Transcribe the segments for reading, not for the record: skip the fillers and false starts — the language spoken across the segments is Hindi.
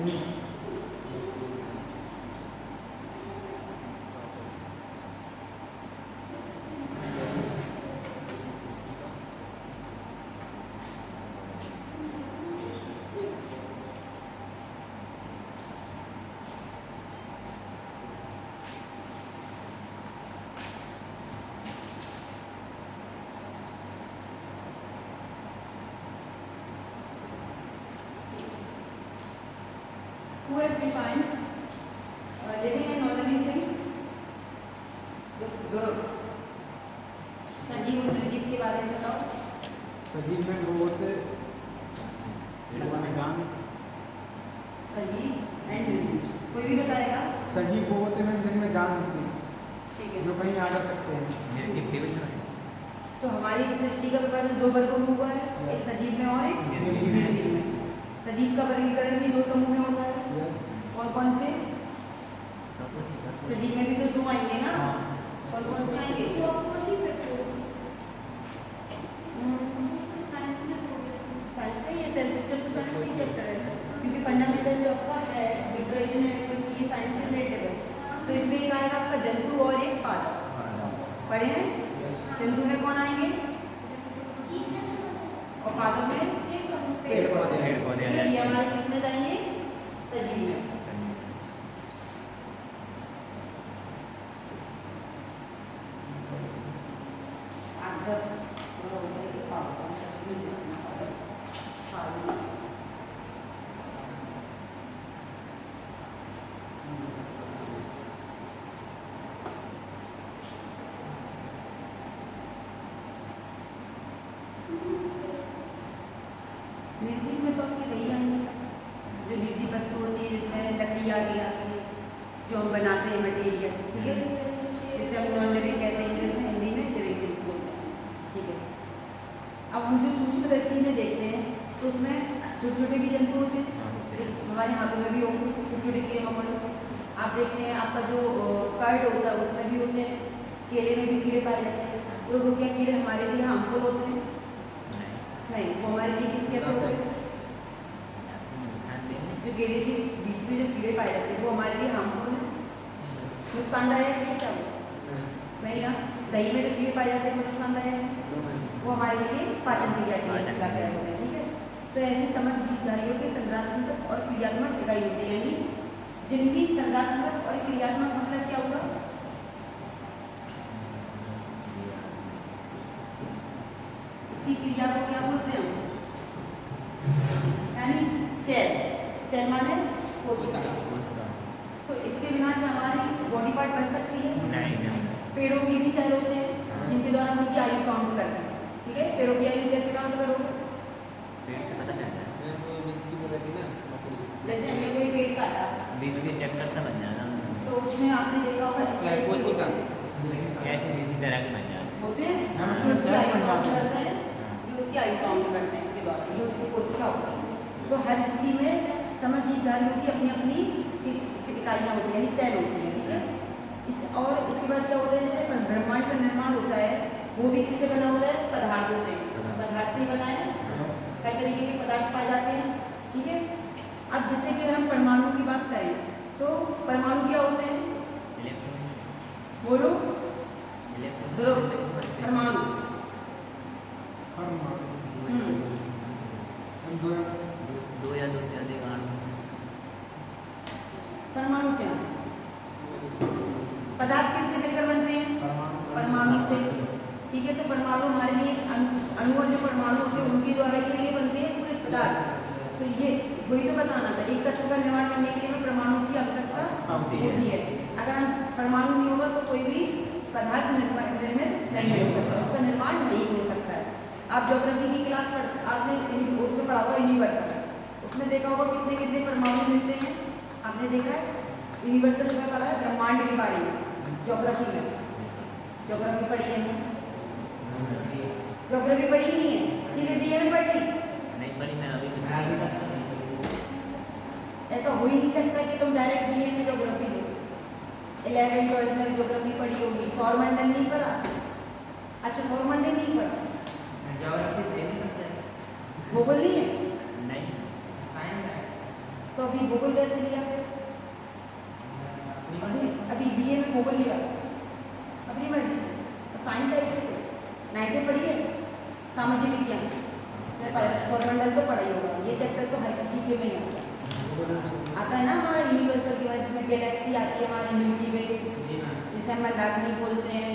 Who has defined living and non-living things? गुरु सजीव और निर्जीव के बारे में बताओ। सजीव में वो होते ज्ञान। सजीव एंड निर्जीव कोई भी बताएगा। सजीव वो होते हैं जिनमें जान होती है, ठीक है, जो कहीं आ जा सकते हैं। तो हमारी सृष्टि का विभाजन दो वर्गों में हुआ है, एक सजीव में और एक निर्जीव में। सजीव का वर्गीकरण भी दो समूह में होता है। कौन कौन से? सजीव में भी तो दो आएंगे ना। कौन कौन से आएंगे? साइंस का ये सेल सिस्टम तो साइंस का ही चैप्टर है, क्योंकि फंडामेंटल जो आपका है लिटरेचर एंड ये साइंस से रिलेटेड है। तो इसमें एक आएगा आपका जंतु और एक पादप। पढ़े हैं? जंतु में कौन आएंगे और पादप में पेड़ पौधे। ये हमारे किसमें जाएंगे? सजीव में। निर्जीव में तो आपके वही आएंगे जो निर्जीव वस्तु होती है, जिसमें लकड़ी आ गई आपकी, जो हम बनाते हैं मटेरियल, ठीक है, जिसे हम नॉन लिविंग कहते हैं, इंग्लिश में, हिंदी में लिविंग थिंग्स बोलते हैं, ठीक है। अब हम जो सूक्ष्मदर्शी में देखते हैं तो उसमें छोटे छोटे भी जंतु होते हैं, हमारे हाथों में भी होंगे छोटे छोटे कीड़े मकोड़े। आप देखते हैं आपका जो कर्ड होता है उसमें भी होते हैं, केले में भी कीड़े पाए जाते हैं। तो वो क्या कीड़े हमारे लिए हार्मफुल होते हैं? नहीं, वो हमारे लिए कैसे होते हैं? जो केले के बीच में जो कीड़े पाए जाते हैं वो हमारे लिए हार्मफुल है, नुकसानदायक है क्या? नहीं ना। दही में जो कीड़े पाए जाते हैं वो नुकसानदायक है, वो हमारे लिए पाचन क्रिया के लिए लाभदायक होते हैं, ठीक है। तो ऐसी समस्त जीवधारियों के संरचनात्मक और क्रियात्मक इकाई होती है, यानी जिनकी संरचनात्मक और क्रियात्मक मतलब क्या हुआ? इसकी क्रिया को क्या बोलते हैं? यानी सेल। सेल माने कोशिका। तो इसके बिना क्या हमारी बॉडी पार्ट बन सकती है? नहीं। पेड़ों की भी सेल होते हैं जिनके द्वारा हम उनकी आयु काउंट करते हैं, ठीक है। पेड़ों की आयु कैसे काउंट करोगे? पेड़ से पता चलता है। जैसे हमने कोई पेड़ काटा, बीज के चक्कर से बन जाना, तो उसमें आपने देखा होगा कोशिका ऐसे इसी तरह के बन जाते होते हैं, उसकी आयु काउंट करते हैं, जो उसकी आयु काउंट करते हैं इसके द्वारा, ये उसकी कोशिका होता है। तो हर किसी में समस्त जीवधारियों की अपनी अपनी इकाइयाँ होती हैं, यानी सेल होती हैं, ठीक है। और इसके बाद क्या होता है, जैसे ब्रह्मांड का निर्माण होता है वो भी किससे बना होता है? पदार्थों से। पदार्थ से ही बना है, हर तरीके के पदार्थ पाए जाते हैं, ठीक है। अब जैसे कि अगर हम परमाणु की बात करें तो परमाणु क्या होते हैं? बोलो परमाणु। दो या दो से अधिक अणु। परमाणु क्या है? पदार्थ किससे मिलकर बनते हैं? परमाणु से, ठीक है। तो परमाणु हमारे लिए अणु और जो परमाणु होते हैं उनके द्वारा ही तो ये बनते हैं पूरे पदार्थ। तो ये वही तो बताना था, एक तत्व का निर्माण करने के लिए हमें परमाणु की आवश्यकता होती है। अगर हम परमाणु नहीं होगा तो कोई भी पदार्थ निर्मित नहीं हो सकता, उसका निर्माण नहीं हो सकता है। आप ज्योग्राफी की क्लास आपने उसमें पढ़ा होगा यूनिवर्सल, उसमें देखा होगा कितने कितने परमाणु मिलते हैं, आपने देखा है? यूनिवर्सल में पढ़ा है ब्रह्मांड के बारे में, ज्योग्राफी में। ज्योग्राफी पढ़ी है? ज्योग्राफी पढ़ी नहीं है, सीधे बीए में पढ़ ली? नहीं पढ़ी मैं अभी। ऐसा हो ही नहीं सकता कि तुम डायरेक्ट बीए में ज्योग्राफी लो। 11 12 में ज्योग्राफी पढ़ी होगी, सौरमंडल नहीं पढ़ा? अच्छा सौरमंडल नहीं पढ़ा, ज्योग्राफी दे नहीं सकते, भूगोल नहीं है? नहीं, साइंस है। तो अभी भूगोल कैसे लिया फिर? अभी बीए में भूगोल लिया अपनी मर्जी से, और साइंस साइड से 9th में पढ़ी है सामाजिक विज्ञान, उसमें सौरमंडल तो पढ़ा ही होगा। ये चैप्टर तो हर किसी के में ही आता है ना। हमारा यूनिवर्सल की वजह से गैलेक्सी आती है हमारी मिल्की वे, जिसे हम मंदाकिनी बोलते हैं।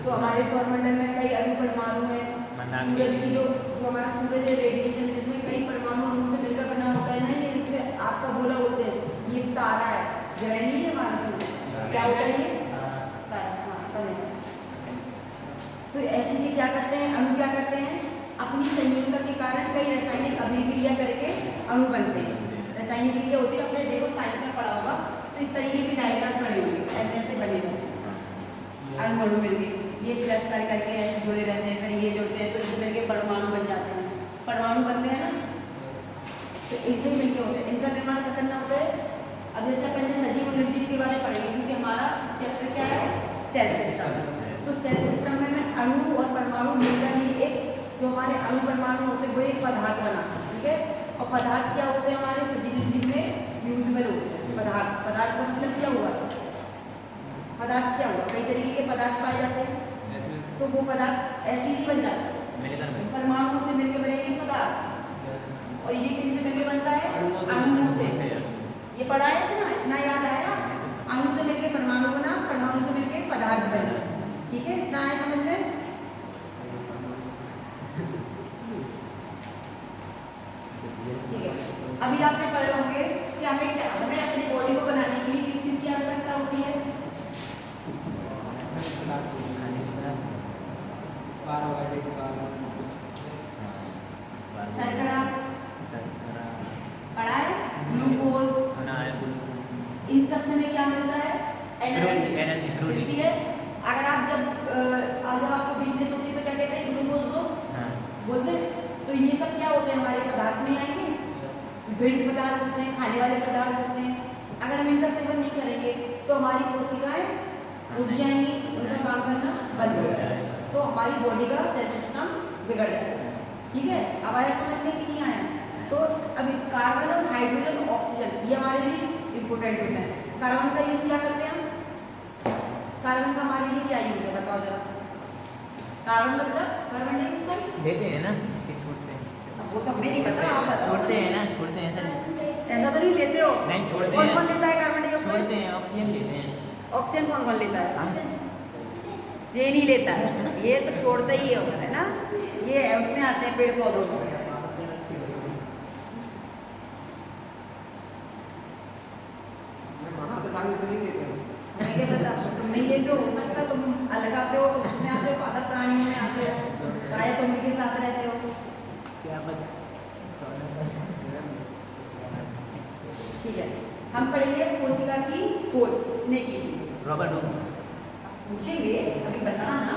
तो हमारे सौरमंडल में कई अणु परमाणु हैं। सूरज की जो हमारा सूरज है रेडिएशन, जिसमें कई परमाणु अणु से मिलकर बना होता है ना, ये इसमें आपका बोला होते हैं। ये तारा है, ग्रह नहीं है हमारा सूरज, क्या होता है ये तारा। हाँ समय। तो ऐसे ही क्या करते हैं अणु, क्या करते हैं अपनी संयोजकता के कारण कई रासायनिक अभिक्रिया करके अणु बनते हैं। रासायनिक क्रिया होती है, अपने देखो साइंस में पढ़ा होगा, तो इस तरीके की डायग्राम बने होंगे, ऐसे ऐसे बने होंगे। अणु मिलके ये प्लस करके ऐसे जुड़े रहते हैं, फिर ये जुड़ते हैं तो मिलके परमाणु बन जाते हैं। परमाणु बनते हैं ना, तो इनसे मिलके होते हैं। इनका निर्माण क्या करना होता है? अब जैसे अपन ने सजीव और निर्जीव के बारे में पढ़ेंगे, क्योंकि हमारा चैप्टर क्या है? Cell system. तो सेल सिस्टम में मैं अणु और परमाणु मिलकर ही एक, जो हमारे अणु परमाणु होते हैं वो एक पदार्थ बनाते हैं, ठीक है। और पदार्थ क्या होते हैं हमारे सजीव निर्जीव में? यूजबल होते हैं पदार्थ। पदार्थ का मतलब क्या हुआ? पदार्थ क्या हुआ? कई तरीके के पदार्थ पाए जाते हैं, तो वो पदार्थ ऐसे ही बन जाता है, परमाणु से मिलकर बनेंगे पदार्थ। और ये किनसे मिलकर बनता है? अणुओं से। ये पढ़ा है ना, इतना याद आया? अणु से मिलकर परमाणु बना, परमाणु से मिलकर पदार्थ बना, ठीक है। इतना आया समझ में? ठीक है। अभी आपने पढ़े होंगे कि हमें अपनी बॉडी को बनाने के लिए किस किस की आवश्यकता होती है? शर्करा पढ़ा है, ग्लूकोज सुना है, इन सब से हमें क्या मिलता है? Energy, protein. ठीक है। अगर आप जब आपको वीकनेस होती है तो क्या कहते हैं? ग्लूकोज दो बोलते हैं। तो ये सब क्या होते हैं? हमारे पदार्थ में आएंगे, द्रवित पदार्थ होते हैं, खाने वाले पदार्थ होते हैं। अगर हम इनका सेवन नहीं करेंगे तो हमारी कोशिकाएं रुक जाएंगी, उनका काम करना बंद हो जाएगा, तो हमारी बॉडी का सेल सिस्टम बिगड़ जाएगा, ठीक है। अब आया समझ में कि नहीं आया? तो अभी कार्बन और हाइड्रोजन ऑक्सीजन ये हमारे लिए इम्पोर्टेंट होता है। कार्बन का यूज क्या करते हैं हम? कार्बन का हमारे लिए क्या यूज है बताओ जरा? कार्बन मतलब कार्बन डाइऑक्साइड लेते हैं ना, इसके छोड़ते हैं। वो तो हमें नहीं पता, आप बताओ। छोड़ते हैं ना, छोड़ते हैं सर। ऐसा तो नहीं लेते हो? नहीं छोड़ते हैं। कौन कौन लेता है कार्बन डाइऑक्साइड? छोड़ते हैं, ऑक्सीजन लेते हैं। ऑक्सीजन कौन कौन लेता है? हम ये नहीं लेता है, ये तो छोड़ता ही है ना। ये उसमें आते हैं पेड़ पौधों में। मैं क्या पता, तुम नहीं लेते हो सकता, तुम अलग आते हो तो उसमें आते हो, पादप प्राणियों में आते हो, शायद तुम उनके साथ रहते हो, क्या पता। ठीक है। हम पढ़ेंगे कोशिका की खोज, स्नेह की रॉबर्ट हुक। पूछेंगे, अभी बताना।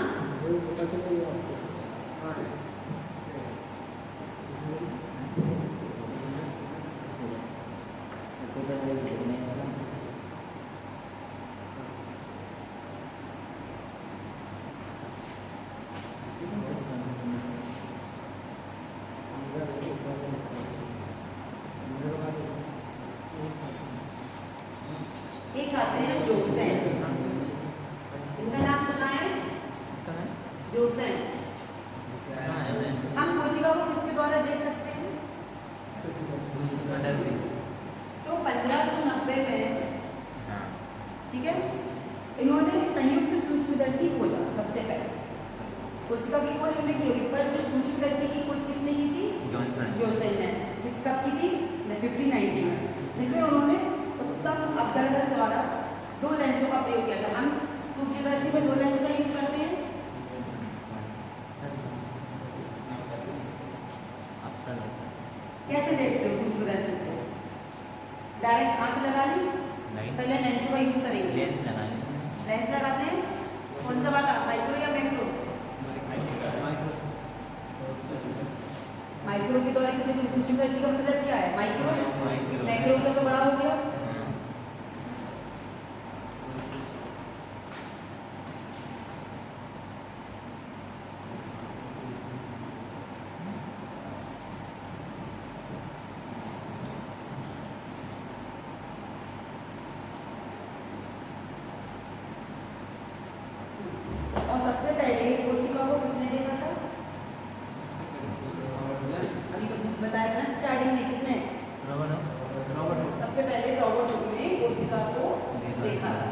एक आते हैं जोसेन, इनका नाम सुना है? जोसेन। हम कोशिका को किसके द्वारा देख सकते हैं? तो 1590 में, ठीक है, इन्होंने संयुक्त सूक्ष्मदर्शी खोजा सबसे पहले। कोशिका की खोज उन्होंने की होगी, पर जो सूक्ष्मदर्शी की खोज किसने की थी? जोसेन ने। किस कब की थी? 1590 में, जिसमें उन्होंने उत्तम अपवर्तन द्वारा 2 लेंसों का प्रयोग किया था। हम सूक्ष्मदर्शी में 2 लेंस का यूज करते हैं। कैसे देखते हो सूक्ष्मदर्शी से? डायरेक्ट आंख लगा ली? पहले लेंसों का यूज करेंगे। लेंस लगाते हैं, कौन सा वाला, माइक्रो या मैक्रो? माइक्रो के द्वारा सूक्ष्मदर्शी का मतलब क्या है? माइक्रो। मैक्रो का तो बड़ा हो गया। सबसे पहले रॉबर्ट हुक ने कोशिका को देखा था।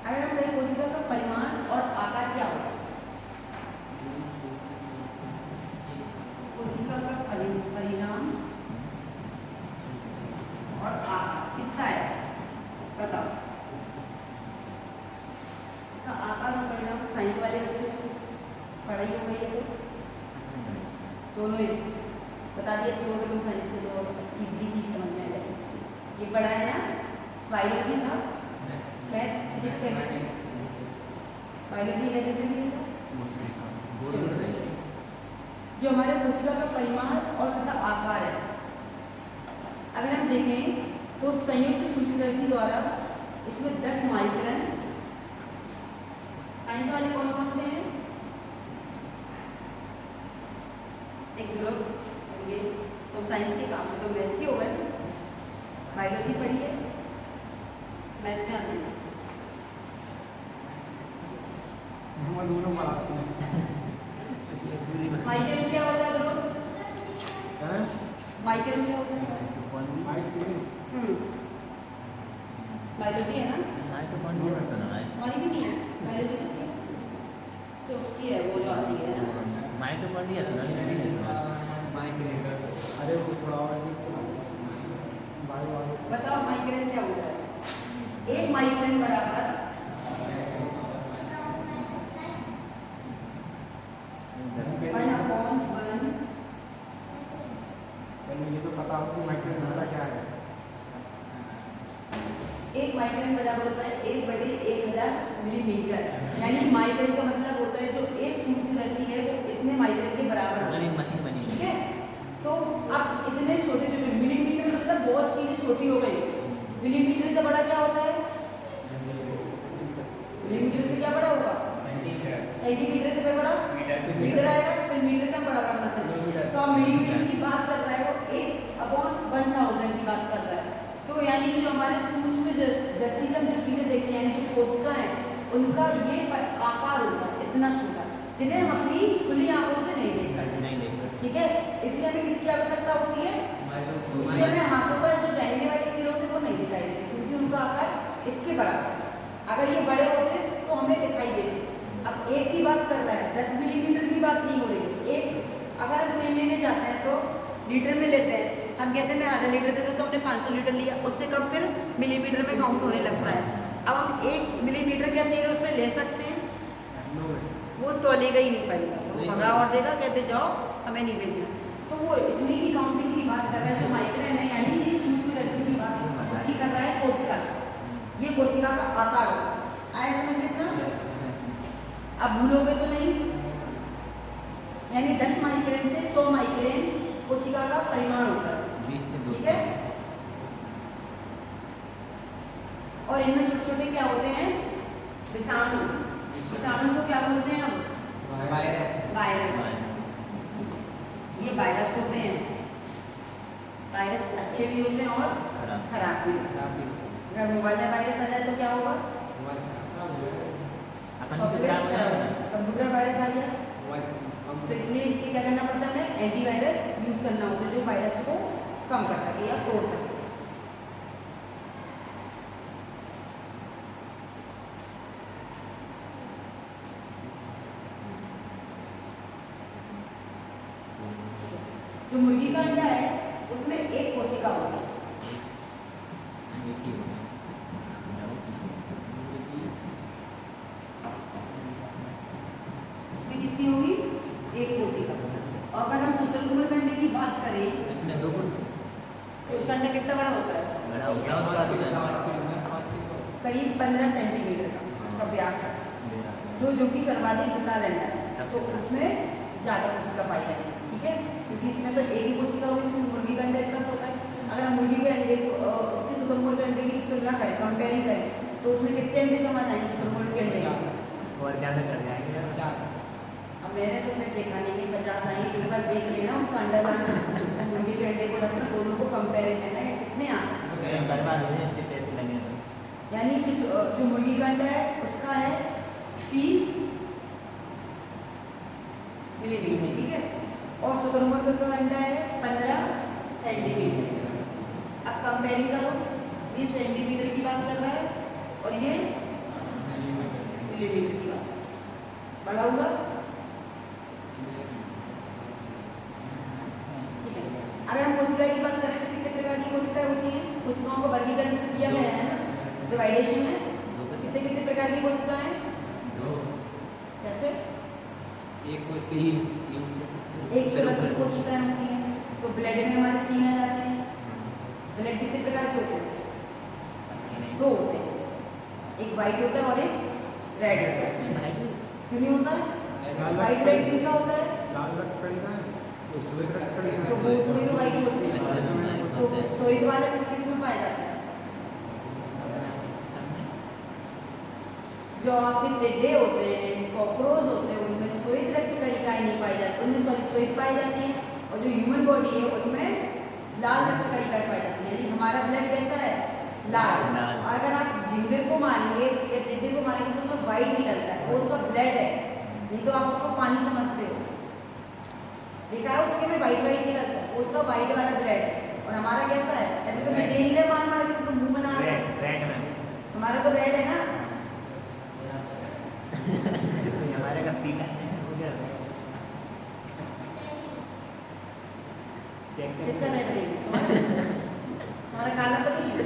अगर हम कहें कोशिका का परिमाण और आकार क्या होता है? कोशिका का परिणाम और आकार कितना है बताओ। इसका आकार और परिणाम साइंस वाले बच्चे को पढ़ाई हो गई है तो दोनों ही बता दिए। अच्छे हो गए तुम साइंस के, तो इजीली चीज समझ में आ जाएगी। ये पढ़ा है ना, बायोलॉजी था, मैथ, फिजिक्स, केमिस्ट्री, बायोलॉजी 11 में नहीं था। जो हमारे कोशिका का परिमाण और तथा आकार है, अगर हम देखें तो संयुक्त सूक्ष्मदर्शी द्वारा इसमें 10 माइक्रोन, साइंस वाले कौन कौन से हैं? एक ग्रुप ये तो साइंस के काम तो मैथ के होगा, बायोलॉजी पढ़ी है, मैथ में आती है। हम दोनों पढ़ाते हैं। माइक्रोन क्या होता है ग्रुप? हैं? माइक्रोन क्या होता है? माइक्रोन बायोलॉजी है ना? हमारी भी नहीं है बायोलॉजी, किसकी? जो उसकी है वो जो आती है ना। अरे वो थोड़ा और बताओ माइक्रोन क्या होता है? एक माइक्रोन बराबर ये तो पता आपको माइक्रोन होता क्या है? एक माइक्रोन बराबर होता है 1/1000 मिलीमीटर। यानी माइक्रोन का मतलब होता है जो एक सूक्ष्मदर्शी है वो इतने माइक्रोन के बराबर होता है। ठीक है, तो अब इतने छोटे छोटे मिलीमीटर मतलब बहुत चीजें छोटी हो गई। मिलीमीटर से बड़ा क्या होता है? मिलीमीटर से क्या बड़ा होगा? सेंटीमीटर से फिर बड़ा मीटर आएगा, फिर मीटर से हम बड़ा करना था। तो अब मिलीमीटर की बात कर रहा है वो 1/1000 की बात कर रहा है। तो यानी जो हमारे सूक्ष्मदर्शी से हम जो चीजें देखते हैं, यानी जो कोशिका है, उनका ये आकार होगा इतना छोटा, जिन्हें हम अपनी खुली आंखों से नहीं देख सकते। ठीक है, इसलिए हमें किसकी आवश्यकता होती है? इसलिए हमें हाथों पर जो रहने वाले कीड़े होते हैं वो नहीं दिखाई देते, क्योंकि उनका आकार इसके बराबर। अगर ये बड़े होते तो हमें दिखाई देते। अब एक की बात कर रहा है, 10 मिलीमीटर की बात नहीं हो रही। एक अगर हम तेल लेने जाते हैं तो लीटर में लेते हैं, हम कहते हैं मैं आधा लीटर देते तो हमने 500 लीटर लिया, उससे कम फिर मिलीमीटर में काउंट होने लगता है। अब हम 1 मिलीमीटर क्या तेल उससे ले सकते हैं? वो तोलेगा ही नहीं पाएगा, तो भगा और देगा, कहते जाओ हमें नहीं बेचना। तो वो इतनी की काउंटिंग की बात कर रहा है जो माइक्रोन है, यानी ये सूक्ष्मदर्शी की बात उसकी कर रहा है कोशिका। ये कोशिका का आकार आया समझ में इतना? अब भूलोगे तो नहीं। यानी 10 माइक्रोन से 100 माइक्रोन कोशिका का परिमाण होता है। ठीक है, और इनमें छोटे छोटे क्या होते हैं? विषाणु। विषाणु को क्या बोलते हैं हम? वायरस। ये वायरस होते हैं। वायरस अच्छे भी होते हैं और खराब भी होते हैं। अगर मोबाइल में वायरस आ जाए तो क्या होगा? कंप्यूटर वायरस आ गया, तो इसलिए इसके क्या करना पड़ता है? हमें एंटीवायरस यूज करना होता है जो वायरस को कम कर सके या तोड़ सके। जो मुर्गी का अंडा है उसमें एक कोशिका होती है। इसमें कितनी होगी? एक कोशिका। और अगर हम शुतुरमुर्ग अंडे की बात करें इसमें 2 कोशिका तो उसका अंडा कितना बड़ा होता है? करीब 15 सेंटीमीटर का उसका व्यास है, जो कि सर्वाधिक विशाल अंडा है, तो उसमें ज़्यादा कोशिका पाई जाएगी। ठीक है, क्योंकि इसमें तो एक ही कोशिका होगी, क्योंकि मुर्गी का अंडा इतना होता है। अगर हम मुर्गी के अंडे को उसके शुतुरमुर्ग के अंडे की तुलना करें, कंपेयरिंग करें, तो उसमें कितने अंडे समझ आएंगे शुतुरमुर्ग के अंडे? और ज़्यादा चढ़ जाएंगे। 50। अब मैंने तो फिर देखा नहीं कि 50 आएंगे, एक बार देख लेना उसका अंडा लाना, मुर्गी के अंडे को रखना, दोनों को कंपेयर करना है कितने आ सकते हैं। बर्बाद हो जाए, इतने पैसे लगे तो। यानी जो मुर्गी का अंडा है उसका है 30 मिलीमीटर, ठीक है, और शुतुरमुर्ग का अंडा है 15 सेंटीमीटर। अब कंपेयरिंग करो, ये सेंटीमीटर की बात कर रहा है और ये मिलीमीटर की बात, बड़ा हुआ, ठीक है। अगर हम कोशिका की बात करें तो कितने प्रकार की कोशिकाएं होती हैं? कोशिकाओं का वर्गीकरण तो किया गया है ना, डिवाइडेशन में कितने कितने प्रकार की कोशिकाएं? कैसे? एक को इसके ही एक तो रक्त कोशिकाएं होती हैं, तो ब्लड में हमारे 3 आ जाते हैं। ब्लड कितने प्रकार के होते हैं? 2 होते हैं, एक वाइट होता है और एक रेड होता है। क्यों नहीं होता है? वाइट रेड किनका होता है? लाल रक्त कणिका है, श्वेत रक्त कणिका तो वो उसमें तो वाइट होते हैं, तो श्वेत वाला किस किस में पाया जाता है? जो आपके टिड्डे होते हैं, कॉकरोच होते हैं, उनमें श्वेत रक्त कणिकाएं नहीं पाई जाती, उनमें सॉरी श्वेत पाई जाती हैं, और जो ह्यूमन बॉडी है उनमें लाल रक्त कणिकाएं पाई जाती हैं। यानी हमारा ब्लड कैसा है? लाल। अगर आप झिंगर को मारेंगे या टिड्डे को मारेंगे तो उसमें वाइट निकलता है, वो उसका ब्लड है, नहीं तो आप उसको पानी समझते हो। देखा है उसके में वाइट वाइट निकलता है, वो उसका वाइट वाला ब्लड है। और हमारा कैसा है? ऐसे तो मैं दे नहीं रहे मार मार के, तो मुंह बना रहे हैं। रेड में हमारा तो रेड है ना। हमारे का पीला है, चेक कर। किसका रेड नहीं है? हमारा काला तो नहीं है।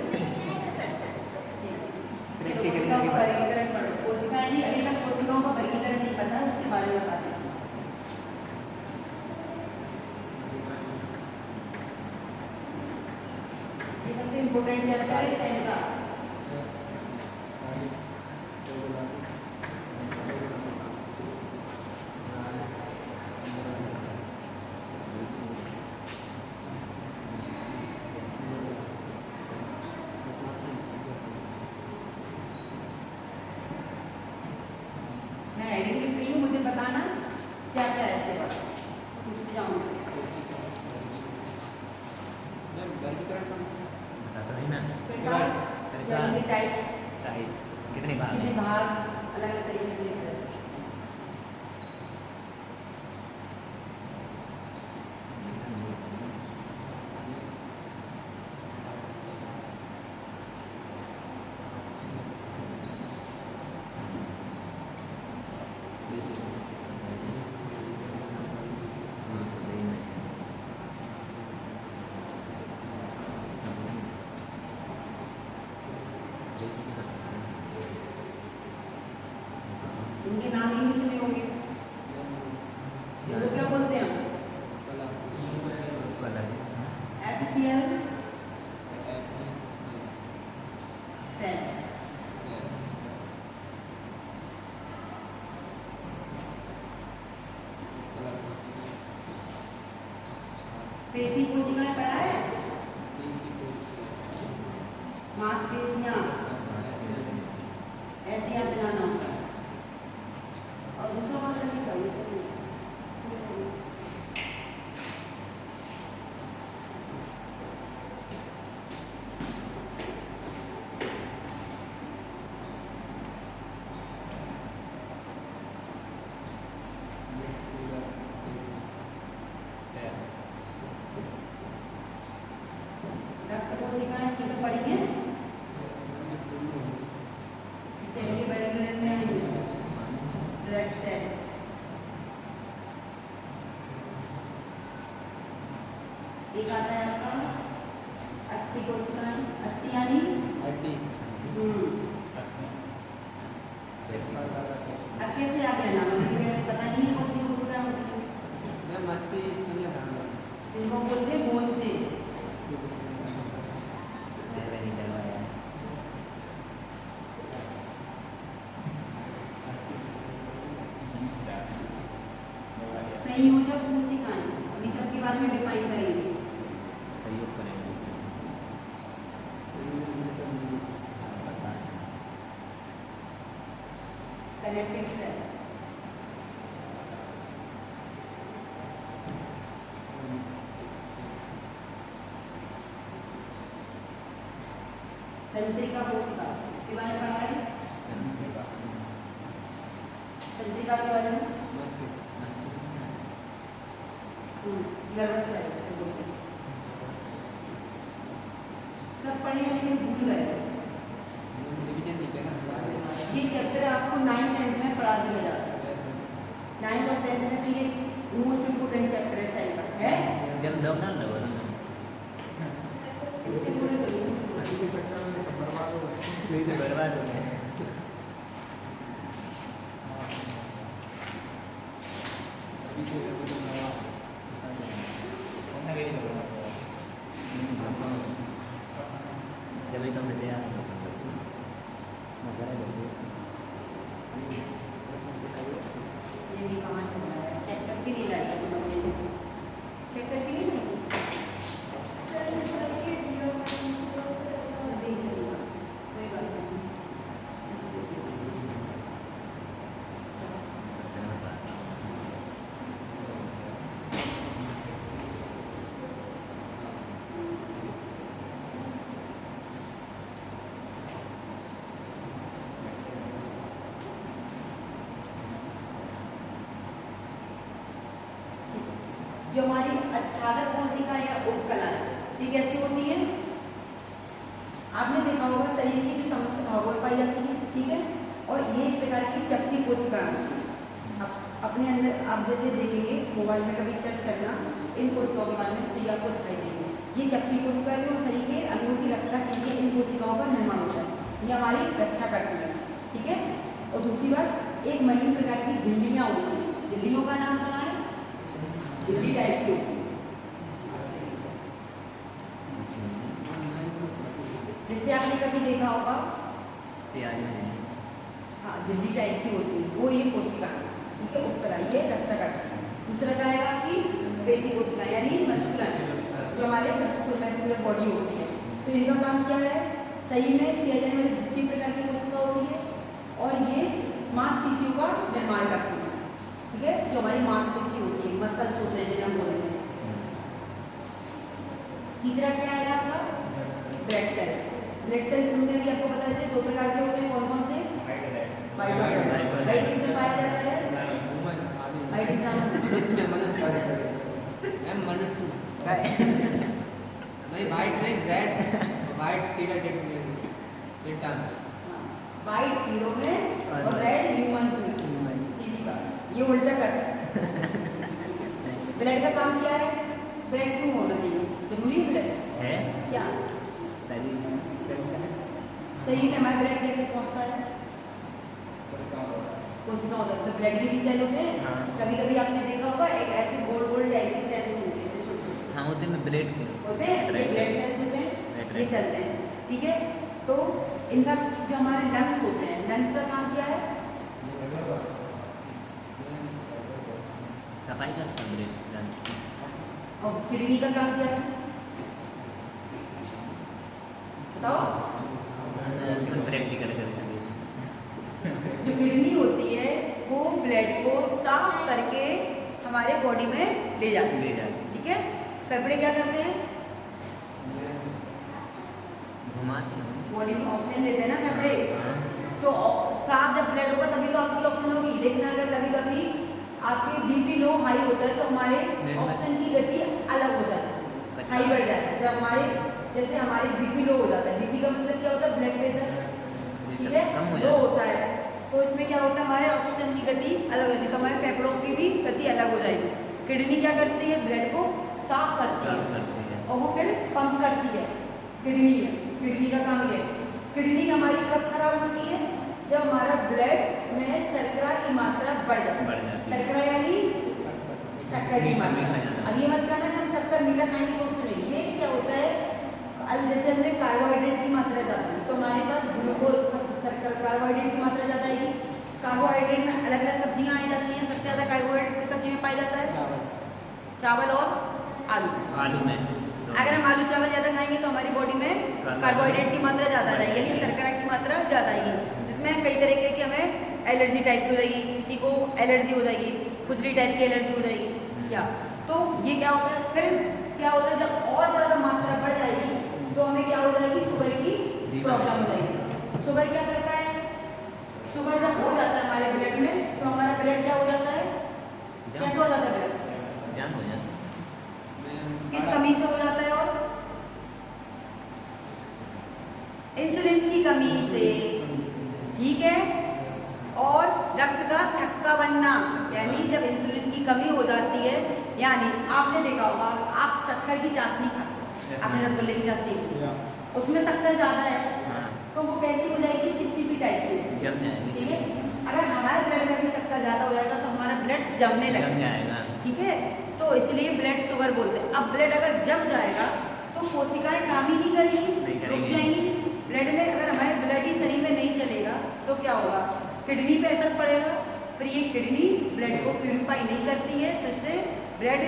कोशिकाओं का वर्गीकरण पढ़ो। कोशिकाएं नहीं, अभी तक कोशिकाओं का वर्गीकरण नहीं पता है, उसके बारे में बता दें। ये सबसे इम्पोर्टेंट चैप्टर है सेल का। मैं हेडिंग लिख रही हूँ, मुझे बताना क्या क्या है इसके बाद, पूछते जाऊँगी। बता तो नहीं ना। प्रकार यानी टाइप्स, कितने भाग कितने हैं? भाग, अलग अलग तरीके से लिखते हैं। जिनके नाम इंग्लिश में होंगे उनको क्या बोलते हैं? Epithelial cell. पेशी कोशिकाएं पढ़ा है? मांसपेशियां ऐसे याद दिलाना होता है। और दूसरा बात है क्या ये चलिए रक्त कोशिकाएं की तो पढ़ी है, सेल के वर्गीकरण में ब्लड सेल्स। एक आता है आपका अस्थि कोशिकाएं, अस्थि यानी अब कैसे आ गया नाम, मुझे पता नहीं है कौन सी कोशिकाएं होती हैं। इनको बोलते हैं बोन से। संयोजक कोशिकाएं, अभी सबके बारे में डिफाइन करेंगे। सहयोग करेंगे। Connecting cell. तंत्रिका कोशिका, इसके बारे में पढ़ा है? तंत्रिका के बारे में नर्वस सेल जैसे बोलते हैं, सब पढ़े हैं लेकिन भूल गए। ये चैप्टर आपको 9th 10th में पढ़ा दिया जाता है। 9th और 10th में तो ये मोस्ट इम्पोर्टेंट चैप्टर है सेल का, है? जब डॉक्टर ना बोलो इसी के चक्कर में सब बर्बाद हो गए। बर्बाद हो गए। जब भी तुम मिले यार ये भी कहाँ चल रहा है? चैप्टर की नहीं लाइए तो बच्चे चैप्टर की नहीं लाइए। कोई बात नहीं। जो हमारी आच्छादक कोशिका या उपकला ये कैसी होती है? आपने देखा होगा शरीर की जो समस्त भागों में पाई जाती है, ठीक है, और ये एक प्रकार की चपटी कोशिका है। अपने अंदर आप जैसे देखेंगे मोबाइल में कभी सर्च करना इन कोशिकाओं के बारे में तो ये आपको दिखाई देंगे। ये चपटी कोशिका जो शरीर के अंगों की रक्षा के लिए इन कोशिकाओं का निर्माण होता है, ये हमारी रक्षा करती है, ठीक है। और दूसरी बात एक महीन प्रकार की झिल्लियाँ होती हैं। झिल्लियों का नाम सुना है? झिल्ली टाइप की होती है, जिससे आपने कभी देखा होगा हाँ झिल्ली टाइप की होती है, वो ये कोशिका है, ठीक है, उपकला, ये रक्षा करती है। दूसरा क्या आएगा कि पेशी कोशिका यानी मस्कुलर, जो हमारे मस्कुलर बॉडी होती है, तो इनका काम क्या है? शरीर में पाई जाने वाली विभिन्न प्रकार की कोशिका होती है और ये मांसपेशियों का निर्माण करती है, ठीक है, जो हमारी मांसपेशी होती है, मसल्स होते हैं जिन्हें हम बोलते हैं। तीसरा क्या आएगा आपका? Blood cells. ब्लड सेल्स हमने भी आपको बताया थे 2 प्रकार के होते हैं, कौन कौन से? वाइट किसमें पाया जाता है? वाइट इंसान इसमें मनुष्य नहीं, वाइट नहीं, रेड, वाइट डेटा वाइट कीड़ों में और रेड ह्यूमंस में, सीधी का ये उल्टा कर। ब्लड का काम क्या है? ब्लड क्यों होना चाहिए? जरूरी है ब्लड है क्या? सही में हमारा ब्लड कैसे पहुंचता है? कोशिका होता है तो ब्लड के भी सेल होते हैं। हाँ। कभी कभी आपने देखा होगा एक ऐसे गोल गोल टाइप के सेल्स होते हैं छोटे छोटे, हाँ होते हैं ब्लड के होते हैं, ये ब्लड सेल्स होते हैं, Right. ये चलते हैं, ठीक है। तो इनका जो हमारे लंग्स होते हैं, लंग्स का काम क्या है? सफाई करता है ब्लड। और किडनी का काम क्या है? बताओ। प्रैक्टिकल करते हैं। जो किडनी होती है वो ब्लड को साफ करके हमारे बॉडी में ले जाती है, ठीक है। फेफड़े क्या करते हैं? घुमाते हैं बॉडी में ऑक्सीजन लेते हैं ना फेफड़े, तो साफ जब ब्लड होगा तभी तो आपकी ऑक्सीजन होगी। लेकिन अगर कभी कभी आपके बीपी लो हाई होता है तो हमारे ऑक्सीजन की गति अलग हो जाती है, हाई बढ़ जाता है। जब हमारे जैसे हमारे बीपी लो हो जाता है, बीपी का मतलब क्या होता है? ब्लड प्रेशर, ठीक है, लो होता है, तो इसमें क्या होता है? हमारे ऑक्सीजन की गति अलग होती है, तो हमारे फेफड़ों की भी गति अलग हो जाएगी। किडनी क्या करती है? ब्लड को साफ करती है और वो फिर पंप करती है। किडनी का काम ये है। किडनी हमारी कब खराब होती है? जब हमारा ब्लड में शर्करा की मात्रा बढ़ जाती है। शर्करा यानी शक्कर की मात्रा। अब ये मत कहना कि हम शक्कर मीठा खाएंगे तो उससे नहीं, ये क्या होता है? जैसे हमने कार्बोहाइड्रेट की मात्रा ज़्यादा है तो हमारे पास ग्लूकोज शर्कर कार्बोहाइड्रेट की मात्रा ज़्यादा आएगी। कार्बोहाइड्रेट में अलग अलग सब्जियां आई जाती हैं। सबसे ज़्यादा कार्बोहाइड्रेट किस सब्जी में पाया जाता है? चावल और आलू में। अगर हम आलू चावल ज़्यादा खाएंगे तो हमारी बॉडी में कार्बोहाइड्रेट की मात्रा ज़्यादा आ जाएगी, यानी शर्करा की मात्रा ज़्यादा आएगी, जिसमें कई तरीके के हमें एलर्जी टाइप की हो जाएगी, किसी को एलर्जी हो जाएगी, खुजली टाइप की एलर्जी हो जाएगी, या तो ये क्या होता है, फिर क्या होता है जब और ज़्यादा मात्रा बढ़ जाएगी तो हमें क्या हो जाएगी, शुगर की प्रॉब्लम हो जाएगी। शुगर क्या करता है, शुगर जब हो जाता है हमारे ब्लड में तो हमारा ब्लड क्या हो जाता है, कैसे हो जाता है ब्लड, जान हो जाता, किस कमी से हो जाता है, और इंसुलिन की कमी से, ठीक है। और रक्त का थक्का बनना, यानी जब इंसुलिन की कमी हो जाती है, यानी आपने देखा होगा आप शक्कर की चाशनी खाते हैं, आपने रसगुल्ले की चाशनी की, उसमें शक्कर ज़्यादा है तो वो कैसी हो जाएगी, चिपचिपी टाइप की, जम जाएगी, ठीक है। अगर हमारे ब्लड में भी शक्कर ज़्यादा हो जाएगा तो हमारा ब्लड जमने लगेगा, ठीक है। तो इसलिए ब्लड शुगर बोलते हैं। अब ब्लड अगर जम जाएगा तो कोशिकाएं काम ही नहीं करेंगी, रुक जाएंगी। ब्लड में अगर हमारे ब्लड ही शरीर में नहीं चलेगा तो क्या होगा, किडनी पे असर पड़ेगा, फिर ये किडनी ब्लड को प्यूरिफाई नहीं करती है, तो इससे ब्लड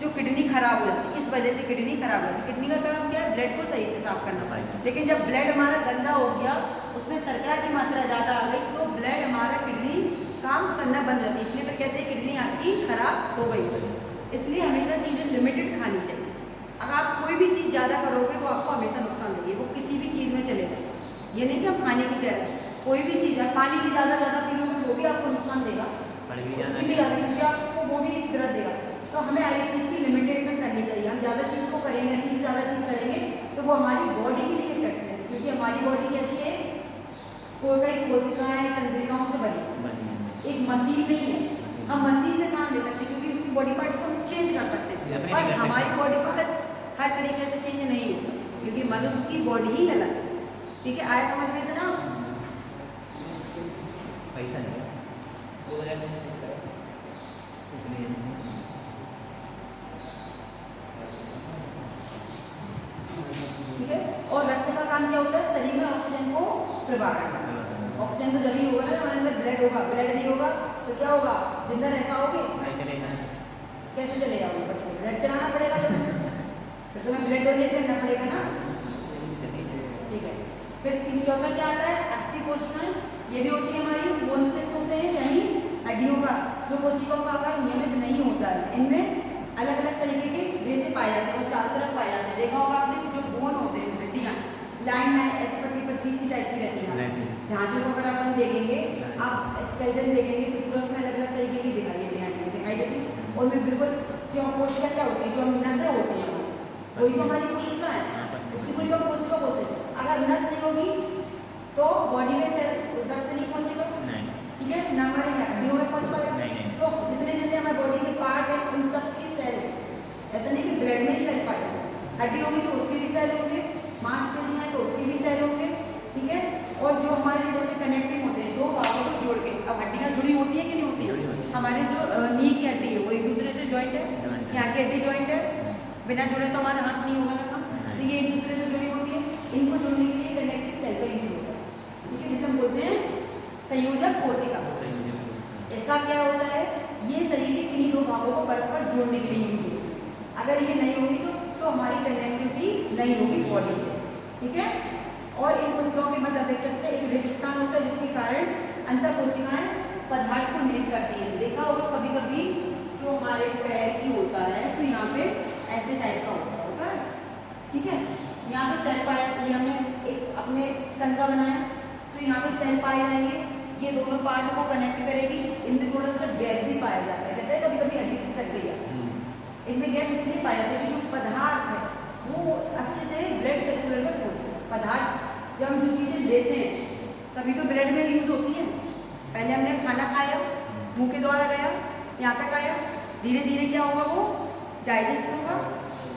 जो किडनी खराब हो जाती है, इस वजह से किडनी खराब हो जाती है। किडनी का काम क्या है, ब्लड को सही से साफ करना। लेकिन जब ब्लड हमारा गंदा हो गया, उसमें शर्करा की मात्रा ज़्यादा आ गई तो ब्लड हमारा किडनी काम करना बंद हो जाती है, इसलिए फिर कहते हैं किडनी आपकी खराब हो गई। इसलिए हमेशा चीज़ें लिमिटेड खानी चाहिए। अगर आप कोई भी चीज़ ज़्यादा करोगे तो आपको हमेशा नुकसान देगी, वो किसी भी चीज़ में चलेगा। ये नहीं कि हम खाने की कह रहे हैं, कोई भी चीज़ है, पानी भी ज़्यादा पी लोगे वो भी आपको नुकसान देगा, उसकी भी ज़्यादा, क्योंकि आपको वो भी दर्द देगा। तो हमें हर एक चीज़ की लिमिटेशन करनी चाहिए। हम ज़्यादा चीज़ को करेंगे, ज़्यादा चीज़ करेंगे तो वो हमारी बॉडी के लिए इफेक्ट है, क्योंकि हमारी बॉडी कैसी है, कई कोशिकाएं तंत्रिकाओं से बनी, एक मशीन नहीं है। हम मशीन से काम ले सकते हैं क्योंकि उसकी बॉडी पार्ट्स को चेंज कर सकते हैं, पर हमारी बॉडी पार्ट्स हर तरीके से चेंज नहीं होता क्योंकि मनुष्य की बॉडी ही अलग है, ठीक है। आया समझ में इतना? पैसा नहीं ठीक है। और रक्त का काम क्या होता है, शरीर में ऑक्सीजन को प्रवाह करना। ऑक्सीजन तो जब ही होगा ना हमारे अंदर ब्लड होगा, ब्लड नहीं होगा तो क्या होगा, जिंदा रह पाओगे, कैसे चले जाओगे, ब्लड चलाना पड़ेगा तो तुम्हें ब्लड डोनेट करना पड़ेगा ना, ठीक है। फिर चौथा क्या आता है, अस्थि कोशिकाएं, ये भी होती है हमारी, बोन सेल्स होते हैं, यानी हड्डियों का जो कोशिकाओं का आकार नियमित नहीं होता है, इनमें अलग अलग तरीके के रेसे पाए जाते हैं और चारों तरफ पाए जाते हैं। देखा होगा आपने, जो बोन होते हैं, हड्डियाँ लाइन ऐसे पतली पतली सी टाइप की रहती हैं। ढांचे को अगर अपन देखेंगे, आप स्केलेटन देखेंगे तो पूरा उसमें अलग अलग तरीके की दिखाई देती हैं, हड्डियाँ दिखाई देती हैं, और उनमें बिल्कुल जो कोशिका क्या होती है, जो नसें होती हैं, वही तो हमारी कोशिका है, उसी को ही हम कोशिका बोलते हैं। अगर नस नहीं होगी तो बॉडी में सेल रक्त नहीं पहुँचेगा, ठीक है, ना हमारे हड्डियों में पहुँच पाएगा। तो जितने जितने हमारे बॉडी के पार्ट है उन सब की सेल, ऐसा नहीं कि ब्लड में ही सेल पाए जाते हैं, हड्डी होगी तो उसके भी सेल होंगे, मांसपेशियाँ हैं तो उसके भी सेल होंगे, ठीक है। और जो हमारे जैसे कनेक्टिंग होते हैं दो भागों को जोड़ के, अब हड्डियाँ जुड़ी होती है कि नहीं होती है, हमारे जो नी की हड्डी है वो एक दूसरे से जॉइंट है, यहाँ की हड्डी जॉइंट है, बिना जुड़े तो हमारा हाथ नहीं होगा ना, तो ये एक दूसरे से जुड़ी होती है, इनको जोड़ने के लिए कनेक्टिव सेल का यूज होता है, ठीक है, जिसे हम बोलते हैं संयोजक कोशिका। इसका क्या होता है, ये शरीर के किन्हीं दो भागों को परस्पर जोड़ने के लिए यूज होती है। अगर ये नहीं होगी तो हमारी कनेक्टिविटी नहीं होगी बॉडी से, ठीक है। और इन कोशिकाओं के मध्य अपेक्षित एक रिक्तस्थान होता है जिसके कारण अंतर कोशिकाएं पदार्थ को निर्मित करती हैं। देखा होगा कभी कभी जो हमारे पैर की होता है तो यहाँ पे ऐसे टाइप का होता है, ठीक है, यहाँ पे सेल पाया, ये हमने एक अपने टंका बनाया तो यहाँ पे सेल पाए जाएंगे, ये दोनों पार्ट को कनेक्ट करेगी, इनमें थोड़ा सा गैप भी पाया जाता है, कहते हैं कभी कभी हड्डी खिसक गई है, इनमें गैप इसलिए पाया जाता है कि जो पदार्थ है वो अच्छे से ब्लड सर्कुलर में पहुँचे। पदार्थ जब हम जो चीज़ें लेते हैं तभी तो ब्लड में यूज़ होती हैं, पहले हमने खाना खाया, मुंह के द्वारा गया, यहाँ तक आया, धीरे धीरे क्या होगा, वो डाइजेस्ट होगा,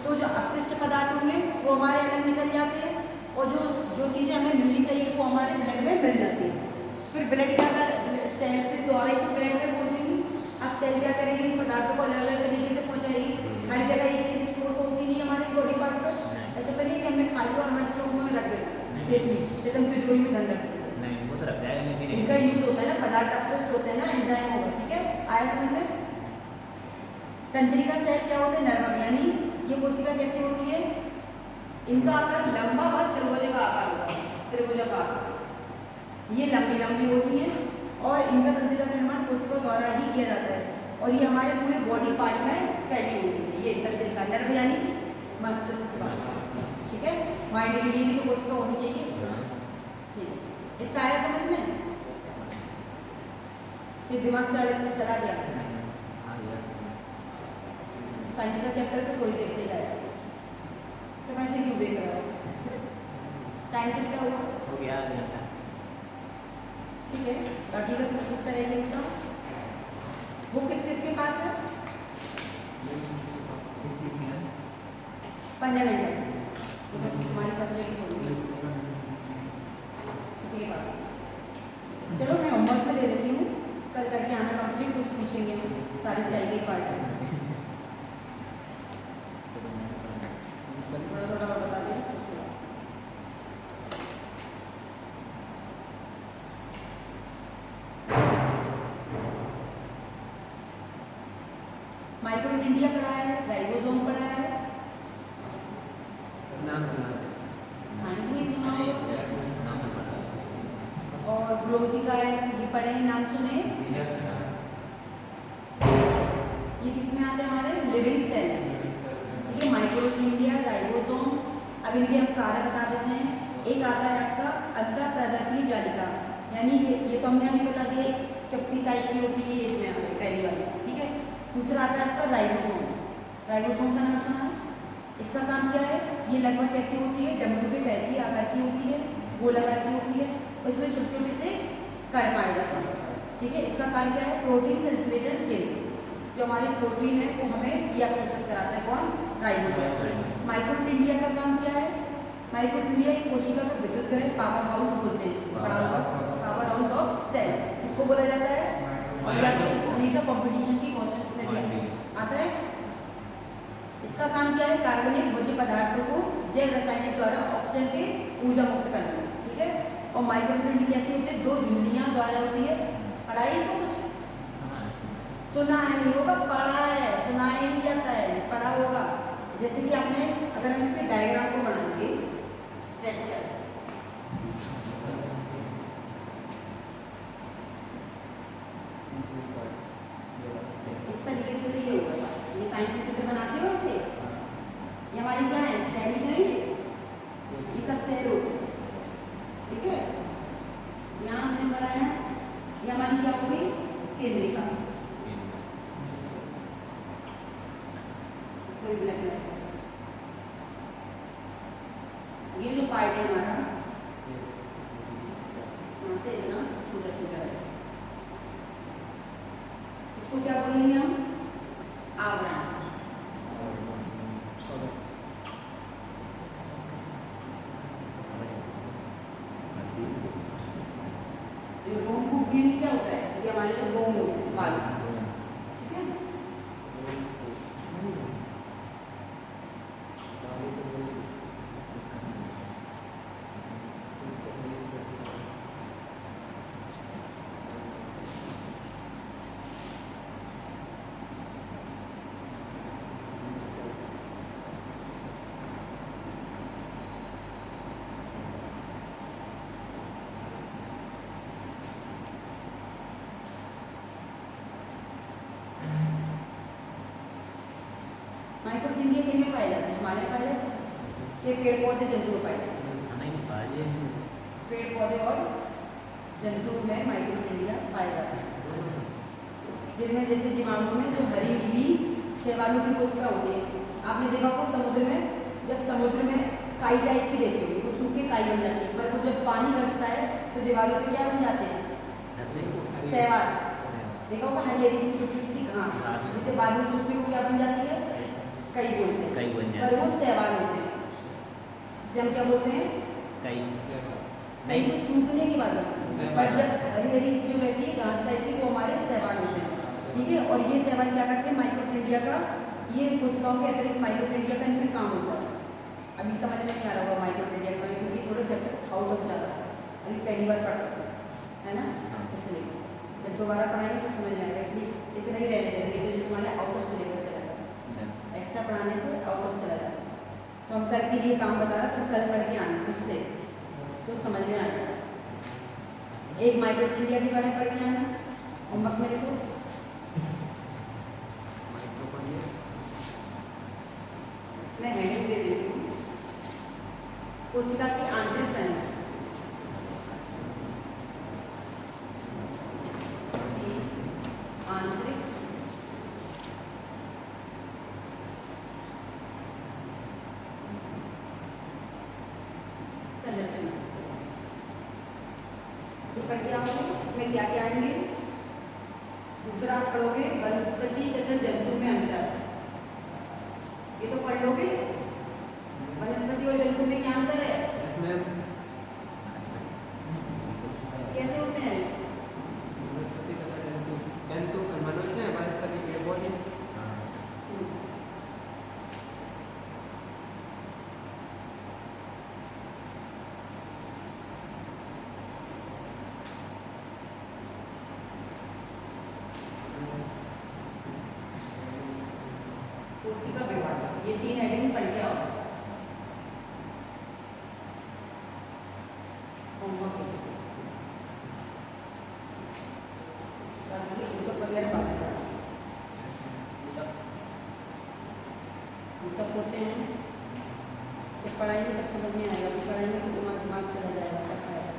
तो जो अपशिष्ट पदार्थ होंगे वो हमारे अंदर निकल जाते हैं और जो चीज़ें हमें मिलनी चाहिए वो हमारे ब्लड में मिल जाती है। फिर ब्लड क्या कर, सेल से द्वारा ही ब्लड में पहुँचेगी। अब सेल क्या करेगी, इन पदार्थों को अलग अलग तरीके से पहुँचाएगी, हर जगह एक चीज़ स्टोर होती नहीं है हमारी बॉडी पार्ट पर, ऐसा तो नहीं कि हमने खा लिया और हमारे स्टोर में रख देना सेफली, जैसे हम तिजोरी में धन रखते हैं, इनका यूज होता है ना, पदार्थ अपशिष्ट होते हैं ना, एंजाइम होगा, ठीक है, आया समझ में। तंत्रिका सेल क्या होते हैं, नर्वम, यानी ये कोशिका कैसी होती है, इनका आकार लंबा और त्रिभुज का आकार होता है, त्रिभुज का आकार, ये लंबी लंबी होती है, और इनका तंत्रिका का निर्माण कोशिका द्वारा ही किया जाता है और ये हमारे पूरे बॉडी पार्ट में फैली हुई है। ये तंत्रिका नर्व यानी मस्तिष्क, ठीक है। माइंड के लिए भी तो कोशिका होनी चाहिए, ठीक है। इतना आया समझ में कि दिमाग से चला गया? साइंस का चैप्टर तो थोड़ी देर से ही आया, तो मैं ऐसे क्यों देख रहा हूँ? टाइम कितना हुआ? हो गया घंटा, ठीक है। बाकी का कितना रहेगा इसका? वो किस किस के पास है? फंडामेंटल, वो तो तुम्हारी फर्स्ट ईयर की होगी, किसी के पास। चलो मैं होमवर्क में दे देती हूँ, कल करके आना कंप्लीट। कुछ पूछेंगे सारी स्लाइड के पार्ट है, थोड़ा थोड़ा और बता दें। माइक्रोट्यूब्यूल पढ़ा है, राइबोसोम पढ़ा है, नाम सुना, साइंस में सुना हो, और ग्लोजी का है, ये पढ़े, नाम सुने। ये किसमें आते हैं? हमारे लिविंग सेल, ठीक है। Microtubule, ribosome. अब इनके हम कारक बता देते हैं। एक आता है आपका अंतःप्रजापीय जालिका, यानी ये तो हमने अभी बता दिया, चपटी टाइप की होती है, ये इसमें आता है पहली वाली, ठीक है। दूसरा आता है आपका राइबोसोम। राइबोसोम का नाम सुना है? इसका काम क्या है? ये लगभग कैसी होती है? डमरू के टाइप की आकार की होती है, गोलाकार की होती है, और इसमें छोटे छोटे से कण पाए जाते हैं, ठीक है। इसका कार्य क्या है? प्रोटीन संश्लेषण केंद्र, जो हमारी प्रोटीन है वो हमें ये अवशोषित कराता है। कौन? राइबोसोम। माइक्रोट्यूब्यूल का काम क्या है? माइक्रोट्यूब्यूल एक कोशिका का विद्युत ग्रह, पावर हाउस बोलते हैं इसको, पढ़ा हुआ पावर हाउस ऑफ सेल, इसको बोला जाता है। और ये आपके हमेशा कॉम्पिटिशन की क्वेश्चंस में भी आता है। इसका काम क्या है? कार्बनिक भोज्य पदार्थों को जैव रासायनिक द्वारा ऑक्सीजन के ऊर्जा मुक्त करना, ठीक है। और माइक्रोट्यूब्यूल कैसी होती है? दो झिल्लियां द्वारा होती है। पढ़ाई को कुछ सुना है नहीं होगा, पढ़ा है, सुनाया ही नहीं जाता है, पढ़ा होगा। जैसे कि आपने, अगर हम इसके डायग्राम को बनाएंगे, स्ट्रक्चर, इस तरीके से तो ये होगा। ये साइंस के चित्र बनाते हो ऐसे, ये हमारी क्या है? सेल ही नहीं है, ये सब सेल होते हैं, ठीक है। यहाँ हमने बनाया, ये हमारी क्या हो गई? केंद्रिका, इसको ब्लैक ब्लैक, ये जो पार्ट है हमारा, यहाँ से इतना छोटा छोटा है, इसको क्या बोलेंगे हम? आवरण। रोम कूप में क्या होता है? ये हमारे जो रोम होते हैं, बाल, ठीक है। माइक्रोट्यूब्यूल किन में पाए जाते हैं? हमारे पाए जाते हैं कि पेड़ पौधे जंतु में पाए जाते हैं? पेड़ पौधे और जंतुओं में माइक्रोट्यूब्यूल पाए जाते हैं, जिनमें जैसे जीवाणु में जो हरी नीली शैवालों की कोशिका होती है। आपने देखा होगा समुद्र में, जब समुद्र में काई टाइप की देखी होगी, वो सूखे काई बन जाती है, पर वो जब पानी बरसता है तो दीवारों पे क्या बन जाते हैं? शैवाल। देखा होगा हरी हरी सी छोटी छोटी सी घास, जिसे बाद में सूखी वो क्या बन जाती है? कई बोलते हैं, पर वो शैवाल होते हैं, जिसे हम क्या बोलते हैं? कई को सूखने की बात बनती है, पर जब हरी हरी सी जो रहती है घास टाइप की, वो हमारे शैवाल होते हैं, ठीक है। और ये शैवाल क्या करते हैं? माइक्रोट्यूब्यूल का, ये कोशिकाओं के अतिरिक्त माइक्रोट्यूब्यूल का इनमें काम होता है। अभी समझ में नहीं आ रहा होगा माइक्रोट्यूब्यूल का, क्योंकि थोड़ा चैप्टर आउट ऑफ जा रहा है, अभी पहली बार पढ़ रहा है ना, इसलिए जब दोबारा पढ़ाएंगे तो समझ में आएगा। इसलिए इतना ही रहने देते, नहीं तो जो तुम्हारे आउट ऑफ सिलेबस चला जाता, एक्स्ट्रा पढ़ाने से आउट ऑफ चला जाता। तो हम कल के लिए काम बता रहा, तुम कल पढ़ के आना खुद से, तो समझ में आएगा। एक माइटोकॉन्ड्रिया के बारे में पढ़ के आना होमवर्क में लिखो। मैं हेडिंग दे देती हूँ, कोशिका की आंतरिक संरचना। आंतरिक संरचना तो पढ़ के आओगे, इसमें क्या क्या आएंगे। दूसरा आप पढ़ोगे वनस्पति तथा जंतु में अंतर, ये तो पढ़ लोगे। वनस्पति और जंतु में क्या अंतर है, कैसे होते हैं। जंतु मनुष्य है, वनस्पति पेड़ पौधे। कोशिका विभाजन, ये 3 हेडिंग पढ़ के आओ। होमवर्क तब होते हैं जब पढ़ाएंगे तब समझ में आएगा, तो पढ़ाएंगे तो दिमाग चला जाएगा, तब आएगा।